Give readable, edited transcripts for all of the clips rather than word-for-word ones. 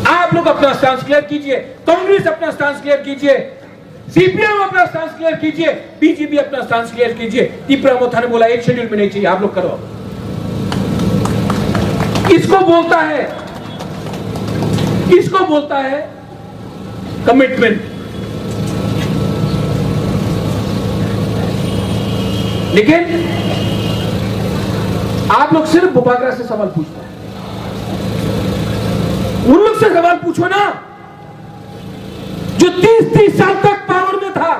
आप लोग अपना स्टांस क्लियर कीजिए, कांग्रेस अपना स्टांस क्लियर कीजिए, सीपीएम अपना स्टांस क्लियर कीजिए, बीजेपी अपना स्टांस क्लियर कीजिए। तीपरा मोथा ने बोला एक शेड्यूल में नहीं चाहिए, आप लोग करो। इसको बोलता है कमिटमेंट। लेकिन आप लोग सिर्फ बुबागरा से सवाल पूछते हैं। उन लोग से सवाल पूछो ना जो 30-30 साल तक पावर में था,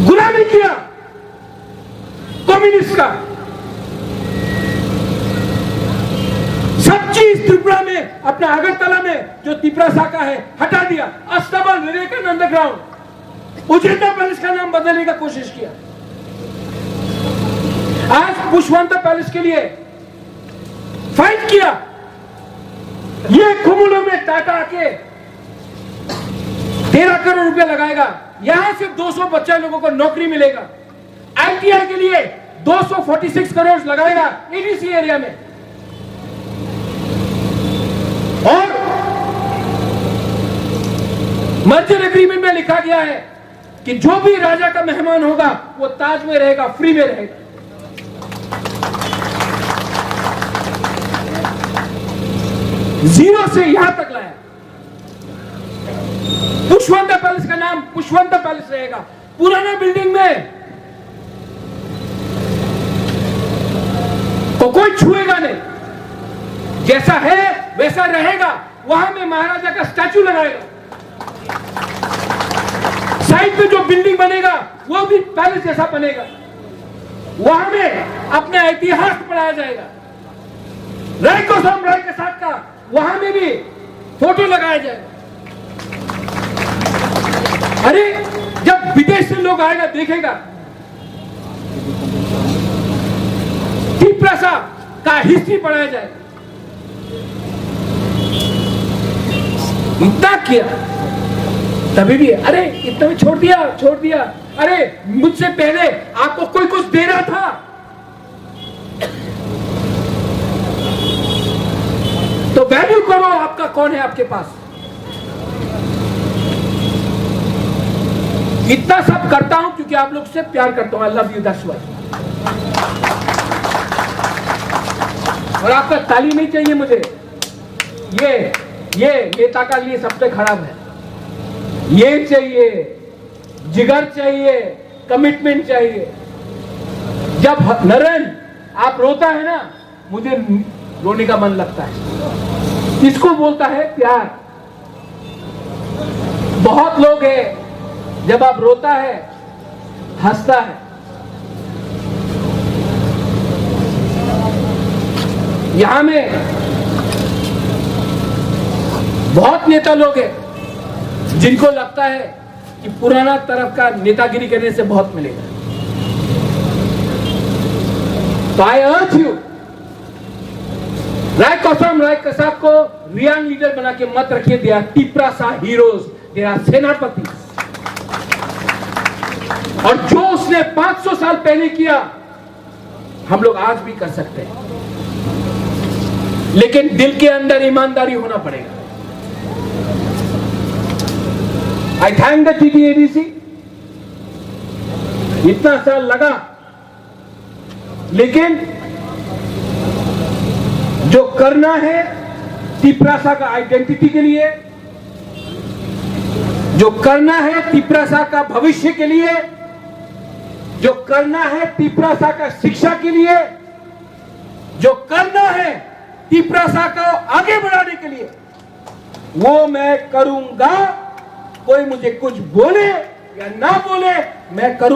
गुलामी किया कम्युनिस्ट का, सब चीज त्रिपुरा में, अपना अगरतला में जो त्रिपुरा शाखा है हटा दिया। अस्तबल, विवेकानंद ग्राउंड, उजेंडा पैलेस का नाम बदलने का कोशिश किया। आज पुष्पवंत पैलेस के लिए फाइट किया। ये कुमुलो में टाटा आके 13 करोड़ रुपया लगाएगा, यहां से 200 बच्चे लोगों को नौकरी मिलेगा। आईटीआई के लिए 246 करोड़ लगाएगा एडीसी एरिया में। और मर्जर एग्रीमेंट में लिखा गया है कि जो भी राजा का मेहमान होगा वो ताज में रहेगा, फ्री में रहेगा। जीरो से यहां तक लाया। पुष्पवंत पैलेस का नाम पुष्पवंत पैलेस रहेगा। पुराना बिल्डिंग में तो कोई छुएगा नहीं, जैसा है वैसा रहेगा। वहां में महाराजा का स्टैचू लगाएगा। साइड पे जो बिल्डिंग बनेगा वो भी पैलेस जैसा बनेगा। वहां में अपना इतिहास पढ़ाया जाएगा। रायकोसम राय के साथ का वहां में भी फोटो लगाया जाएगा। अरे जब विदेश से लोग आएगा देखेगा, त्रिपुरा का हिस्ट्री पढ़ाया जाएगा। इतना किया तभी भी अरे इतना भी छोड़ दिया। अरे मुझसे पहले आपको कोई कुछ दे रहा था, तो वैल्यू करो। आपका कौन है आपके पास? इतना सब करता हूं क्योंकि आप लोग से प्यार करता हूं। I love you, that's why. और आपका ताली नहीं चाहिए मुझे। ये नेता का लिए सबसे खराब है। ये चाहिए, जिगर चाहिए, कमिटमेंट चाहिए। जब नरेन आप रोता है ना, मुझे रोने का मन लगता है। इसको बोलता है प्यार। बहुत लोग हैं जब आप रोता है हंसता है। यहां में बहुत नेता लोग हैं जिनको लगता है कि पुराना तरफ का नेतागिरी करने से बहुत मिलेगा। तो आई अर्ज यू, रायकोसम राय कसाब को रियांग लीडर बना के मत रखिए। They are Tiprasa heroes, they are सेनापति। और जो उसने 500 साल पहले किया हम लोग आज भी कर सकते हैं, लेकिन दिल के अंदर ईमानदारी होना पड़ेगा। आई थैंक द TTADC। इतना साल लगा, लेकिन जो करना है त्रिपुरा का आइडेंटिटी के लिए, जो करना है त्रिपुरा का भविष्य के लिए, जो करना है त्रिपुरा का शिक्षा के लिए, जो करना है त्रिपुरा को आगे बढ़ाने के लिए, वो मैं करूंगा। कोई मुझे कुछ बोले या ना बोले, मैं करूंगा।